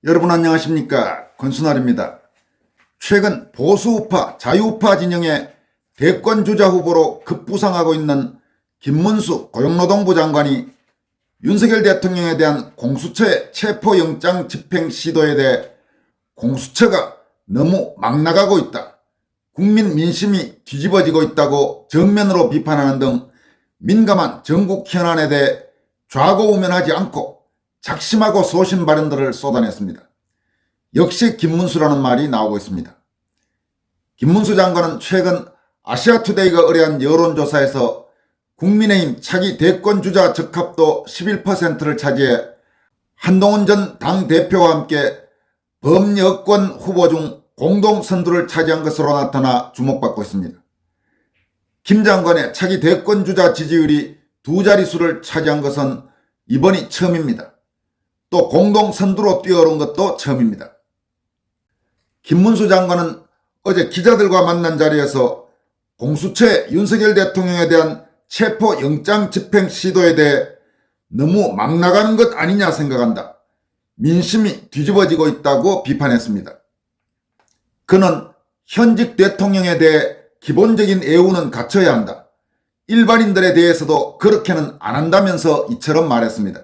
여러분 안녕하십니까? 권순알입니다. 최근 보수우파, 자유우파 진영의 대권주자 후보로 급부상하고 있는 김문수 고용노동부 장관이 윤석열 대통령에 대한 공수처의 체포영장 집행 시도에 대해 공수처가 너무 막 나가고 있다, 국민 민심이 뒤집어지고 있다고 정면으로 비판하는 등 민감한 전국 현안에 대해 좌고우면하지 않고 작심하고 소신 발언들을 쏟아냈습니다. 역시 김문수라는 말이 나오고 있습니다. 김문수 장관은 최근 아시아투데이가 의뢰한 여론조사에서 국민의힘 차기 대권주자 적합도 11%를 차지해 한동훈 전 당대표와 함께 범여권 후보 중 공동선두를 차지한 것으로 나타나 주목받고 있습니다. 김 장관의 차기 대권주자 지지율이 두 자릿수를 차지한 것은 이번이 처음입니다. 또 공동선두로 뛰어오른 것도 처음입니다. 김문수 장관은 어제 기자들과 만난 자리에서 공수처의 윤석열 대통령에 대한 체포영장 집행 시도에 대해 너무 막 나가는 것 아니냐 생각한다, 민심이 뒤집어지고 있다고 비판했습니다. 그는 현직 대통령에 대해 기본적인 예우는 갖춰야 한다, 일반인들에 대해서도 그렇게는 안 한다면서 이처럼 말했습니다.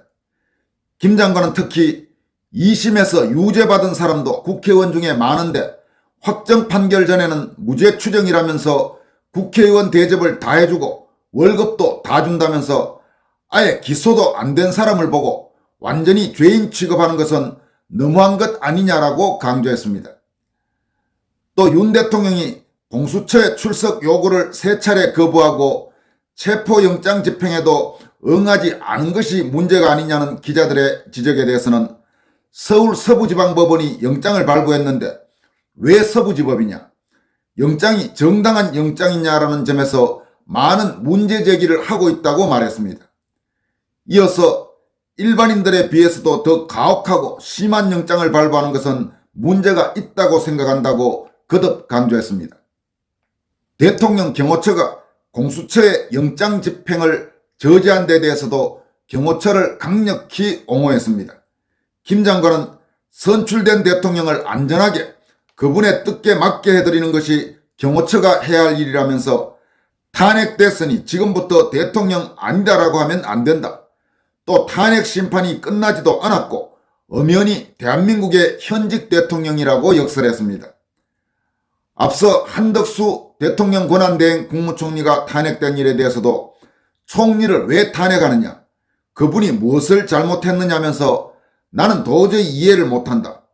김 장관은 특히 2심에서 유죄받은 사람도 국회의원 중에 많은데 확정 판결 전에는 무죄 추정이라면서 국회의원 대접을 다 해주고 월급도 다 준다면서 아예 기소도 안 된 사람을 보고 완전히 죄인 취급하는 것은 너무한 것 아니냐라고 강조했습니다. 또 윤 대통령이 공수처의 출석 요구를 3차례 거부하고 체포영장 집행에도 응하지 않은 것이 문제가 아니냐는 기자들의 지적에 대해서는 서울 서부지방법원이 영장을 발부했는데 왜 서부지법이냐, 영장이 정당한 영장이냐라는 점에서 많은 문제 제기를 하고 있다고 말했습니다. 이어서 일반인들에 비해서도 더 가혹하고 심한 영장을 발부하는 것은 문제가 있다고 생각한다고 거듭 강조했습니다. 대통령 경호처가 공수처의 영장 집행을 저지한 데 대해서도 경호처를 강력히 옹호했습니다. 김 장관은 선출된 대통령을 안전하게 그분의 뜻에 맞게 해드리는 것이 경호처가 해야 할 일이라면서 탄핵됐으니 지금부터 대통령 아니다라고 하면 안 된다, 또 탄핵 심판이 끝나지도 않았고 엄연히 대한민국의 현직 대통령이라고 역설했습니다. 앞서 한덕수 대통령 권한대행 국무총리가 탄핵된 일에 대해서도 총리를 왜 탄핵하느냐, 그분이 무엇을 잘못했느냐면서 나는 도저히 이해를 못한다,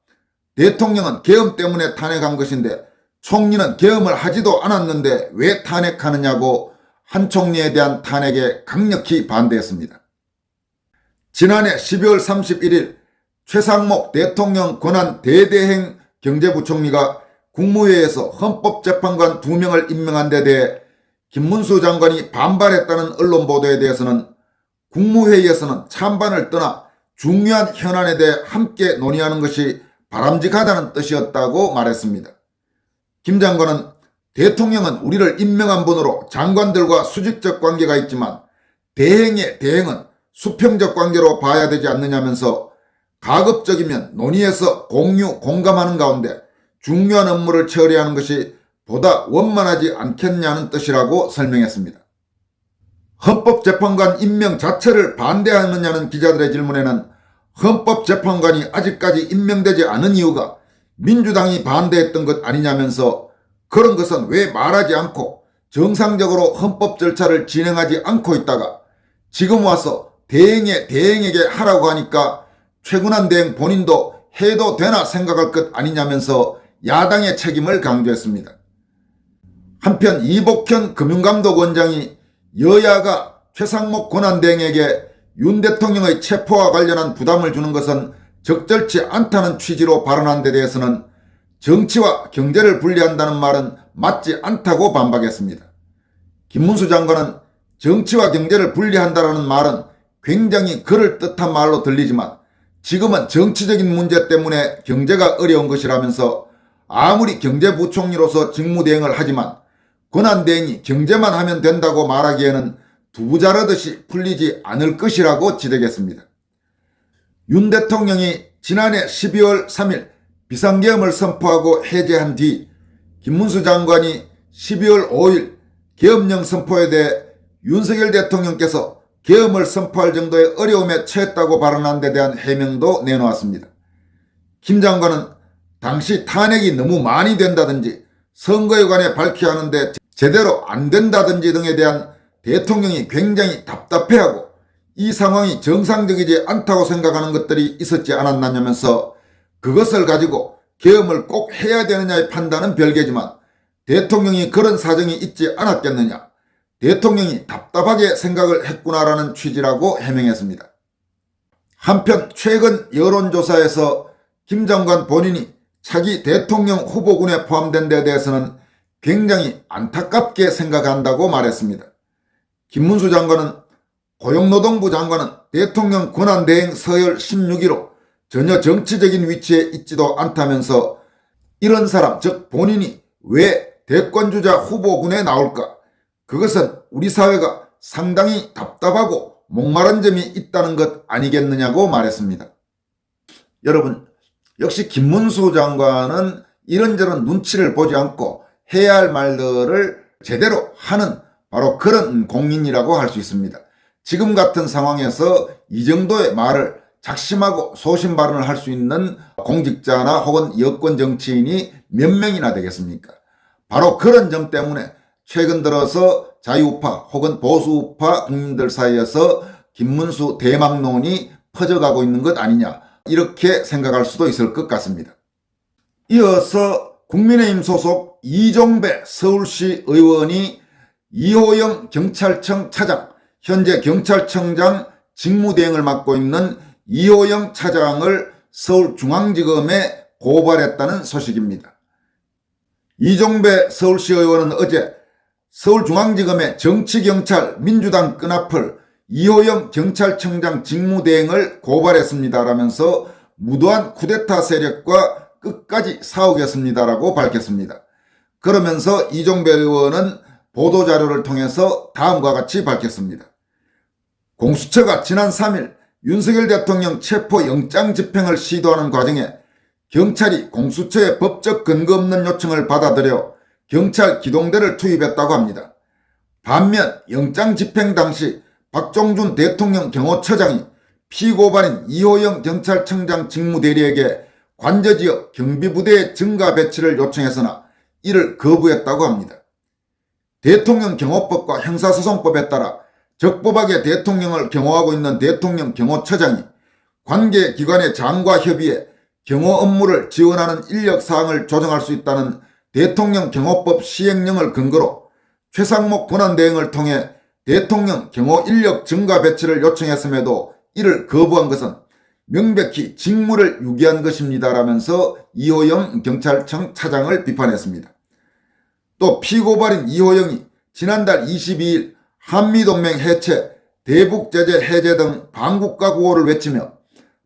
대통령은 계엄 때문에 탄핵한 것인데 총리는 계엄을 하지도 않았는데 왜 탄핵하느냐고 한 총리에 대한 탄핵에 강력히 반대했습니다. 지난해 12월 31일 최상목 대통령 권한 대대행 경제부총리가 국무회의에서 헌법재판관 2명을 임명한 데 대해 김문수 장관이 반발했다는 언론 보도에 대해서는 국무회의에서는 찬반을 떠나 중요한 현안에 대해 함께 논의하는 것이 바람직하다는 뜻이었다고 말했습니다. 김 장관은 대통령은 우리를 임명한 분으로 장관들과 수직적 관계가 있지만 대행의 대행은 수평적 관계로 봐야 되지 않느냐면서 가급적이면 논의해서 공유, 공감하는 가운데 중요한 업무를 처리하는 것이 보다 원만하지 않겠냐는 뜻이라고 설명했습니다. 헌법재판관 임명 자체를 반대하느냐는 기자들의 질문에는 헌법재판관이 아직까지 임명되지 않은 이유가 민주당이 반대했던 것 아니냐면서 그런 것은 왜 말하지 않고 정상적으로 헌법 절차를 진행하지 않고 있다가 지금 와서 대행에게 하라고 하니까 최군한 대행 본인도 해도 되나 생각할 것 아니냐면서 야당의 책임을 강조했습니다. 한편 이복현 금융감독원장이 여야가 최상목 권한대행에게 윤 대통령의 체포와 관련한 부담을 주는 것은 적절치 않다는 취지로 발언한 데 대해서는 정치와 경제를 분리한다는 말은 맞지 않다고 반박했습니다. 김문수 장관은 정치와 경제를 분리한다는 말은 굉장히 그럴듯한 말로 들리지만 지금은 정치적인 문제 때문에 경제가 어려운 것이라면서 아무리 경제부총리로서 직무대행을 하지만 권한대행이 경제만 하면 된다고 말하기에는 두부 자르듯이 풀리지 않을 것이라고 지적했습니다. 윤 대통령이 지난해 12월 3일 비상계엄을 선포하고 해제한 뒤 김문수 장관이 12월 5일 계엄령 선포에 대해 윤석열 대통령께서 계엄을 선포할 정도의 어려움에 처했다고 발언한 데 대한 해명도 내놓았습니다. 김 장관은 당시 탄핵이 너무 많이 된다든지 선거에 관해 밝혀야 하는데 제대로 안 된다든지 등에 대한 대통령이 굉장히 답답해하고 이 상황이 정상적이지 않다고 생각하는 것들이 있었지 않았느냐면서 그것을 가지고 계엄을 꼭 해야 되느냐의 판단은 별개지만 대통령이 그런 사정이 있지 않았겠느냐, 대통령이 답답하게 생각을 했구나라는 취지라고 해명했습니다. 한편 최근 여론조사에서 김 장관 본인이 차기 대통령 후보군에 포함된 데 대해서는 굉장히 안타깝게 생각한다고 말했습니다. 김문수 장관은 고용노동부 장관은 대통령 권한대행 서열 16위로 전혀 정치적인 위치에 있지도 않다면서 이런 사람, 즉 본인이 왜 대권주자 후보군에 나올까? 그것은 우리 사회가 상당히 답답하고 목마른 점이 있다는 것 아니겠느냐고 말했습니다. 여러분, 역시 김문수 장관은 이런저런 눈치를 보지 않고 해야 할 말들을 제대로 하는 바로 그런 공인이라고 할 수 있습니다. 지금 같은 상황에서 이 정도의 말을 작심하고 소신 발언을 할 수 있는 공직자나 혹은 여권 정치인이 몇 명이나 되겠습니까? 바로 그런 점 때문에 최근 들어서 자유우파 혹은 보수우파 국민들 사이에서 김문수 대망론이 퍼져가고 있는 것 아니냐, 이렇게 생각할 수도 있을 것 같습니다. 이어서 국민의힘 소속 이종배 서울시 의원이 이호영 경찰청 차장, 현재 경찰청장 직무대행을 맡고 있는 이호영 차장을 서울중앙지검에 고발했다는 소식입니다. 이종배 서울시 의원은 어제 서울중앙지검에 정치경찰 민주당 끈앞을 이호영 경찰청장 직무대행을 고발했습니다라면서 무도한 쿠데타 세력과 끝까지 싸우겠습니다라고 밝혔습니다. 그러면서 이종배 의원은 보도자료를 통해서 다음과 같이 밝혔습니다. 공수처가 지난 3일 윤석열 대통령 체포영장 집행을 시도하는 과정에 경찰이 공수처의 법적 근거 없는 요청을 받아들여 경찰 기동대를 투입했다고 합니다. 반면 영장 집행 당시 박종준 대통령 경호처장이 피고발인 이호영 경찰청장 직무대리에게 관저지역 경비부대의 증가 배치를 요청했으나 이를 거부했다고 합니다. 대통령 경호법과 형사소송법에 따라 적법하게 대통령을 경호하고 있는 대통령 경호처장이 관계기관의 장과 협의해 경호 업무를 지원하는 인력사항을 조정할 수 있다는 대통령 경호법 시행령을 근거로 최상목 권한대행을 통해 대통령 경호 인력 증가 배치를 요청했음에도 이를 거부한 것은 명백히 직무를 유기한 것입니다라면서 이호영 경찰청 차장을 비판했습니다. 또 피고발인 이호영이 지난달 22일 한미동맹 해체, 대북제재 해제 등 반국가 구호를 외치며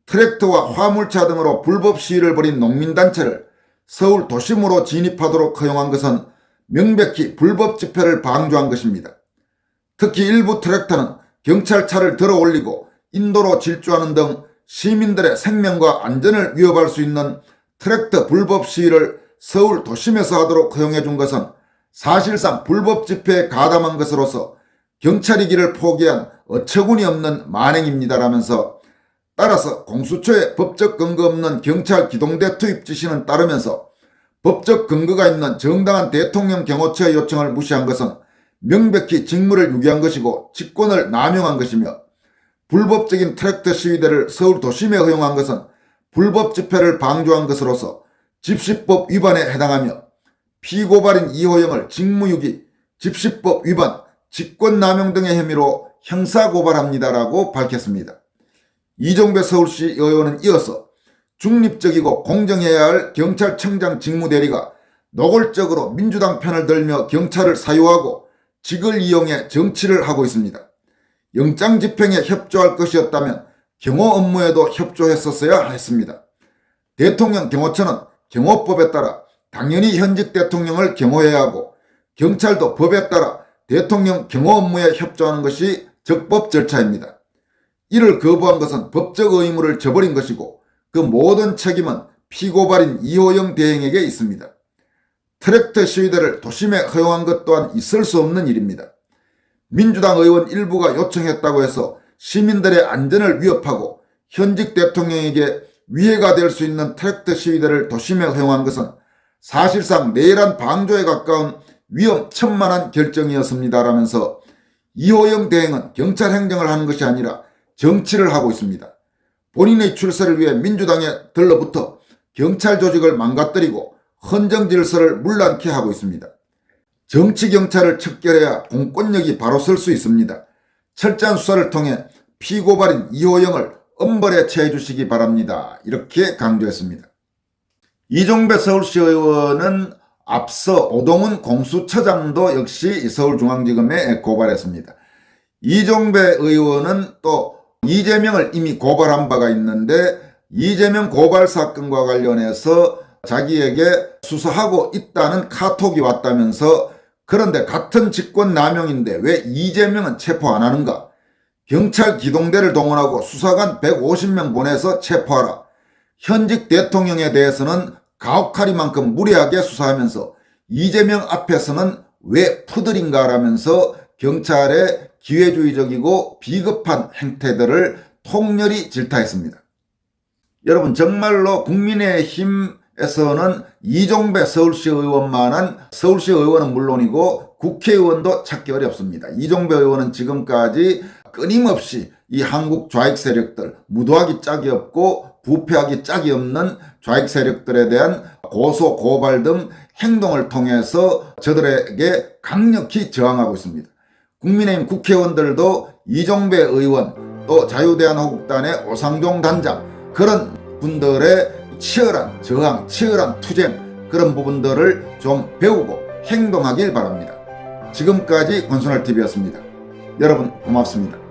트랙터와 화물차 등으로 불법 시위를 벌인 농민단체를 서울 도심으로 진입하도록 허용한 것은 명백히 불법 집회를 방조한 것입니다. 특히 일부 트랙터는 경찰차를 들어올리고 인도로 질주하는 등 시민들의 생명과 안전을 위협할 수 있는 트랙터 불법 시위를 서울 도심에서 하도록 허용해 준 것은 사실상 불법 집회에 가담한 것으로서 경찰이기를 포기한 어처구니 없는 만행입니다라면서 따라서 공수처의 법적 근거 없는 경찰 기동대 투입 지시는 따르면서 법적 근거가 있는 정당한 대통령 경호처의 요청을 무시한 것은 명백히 직무를 유기한 것이고 직권을 남용한 것이며 불법적인 트랙터 시위대를 서울 도심에 허용한 것은 불법 집회를 방조한 것으로서 집시법 위반에 해당하며 피고발인 이호영을 직무유기, 집시법 위반, 직권남용 등의 혐의로 형사고발합니다라고 밝혔습니다. 이종배 서울시 의원은 이어서 중립적이고 공정해야 할 경찰청장 직무대리가 노골적으로 민주당 편을 들며 경찰을 사유하고 직을 이용해 정치를 하고 있습니다. 영장 집행에 협조할 것이었다면 경호 업무에도 협조했었어야 했습니다. 대통령 경호처는 경호법에 따라 당연히 현직 대통령을 경호해야 하고 경찰도 법에 따라 대통령 경호 업무에 협조하는 것이 적법 절차입니다. 이를 거부한 것은 법적 의무를 저버린 것이고 그 모든 책임은 피고발인 이호영 대행에게 있습니다. 트랙터 시위대를 도심에 허용한 것 또한 있을 수 없는 일입니다. 민주당 의원 일부가 요청했다고 해서 시민들의 안전을 위협하고 현직 대통령에게 위해가 될 수 있는 트랙터 시위대를 도심에 허용한 것은 사실상 내란 방조에 가까운 위험천만한 결정이었습니다라면서 이호영 대행은 경찰 행정을 하는 것이 아니라 정치를 하고 있습니다. 본인의 출세를 위해 민주당에 들러붙어 경찰 조직을 망가뜨리고 헌정 질서를 문란케 하고 있습니다. 정치 경찰을 척결해야 공권력이 바로 설 수 있습니다. 철저한 수사를 통해 피고발인 이호영을 엄벌에 처해 주시기 바랍니다. 이렇게 강조했습니다. 이종배 서울시 의원은 앞서 오동훈 공수처장도 역시 서울중앙지검에 고발했습니다. 이종배 의원은 또 이재명을 이미 고발한 바가 있는데 이재명 고발 사건과 관련해서 자기에게 수사하고 있다는 카톡이 왔다면서 그런데 같은 직권남용인데 왜 이재명은 체포 안 하는가? 경찰 기동대를 동원하고 수사관 150명 보내서 체포하라. 현직 대통령에 대해서는 가혹하리만큼 무리하게 수사하면서 이재명 앞에서는 왜 푸들인가 라면서 경찰의 기회주의적이고 비겁한 행태들을 통렬히 질타했습니다. 여러분 정말로 국민의힘에서는 이종배 서울시 의원만한 서울시 의원은 물론이고 국회의원도 찾기 어렵습니다. 이종배 의원은 지금까지 끊임없이 이 한국 좌익 세력들, 무도하기 짝이 없고 부패하기 짝이 없는 좌익 세력들에 대한 고소, 고발 등 행동을 통해서 저들에게 강력히 저항하고 있습니다. 국민의힘 국회의원들도 이종배 의원, 또 자유대한민국당의 오상종 단장, 그런 분들의 치열한 저항, 치열한 투쟁, 그런 부분들을 좀 배우고 행동하길 바랍니다. 지금까지 권순할TV였습니다. 여러분 고맙습니다.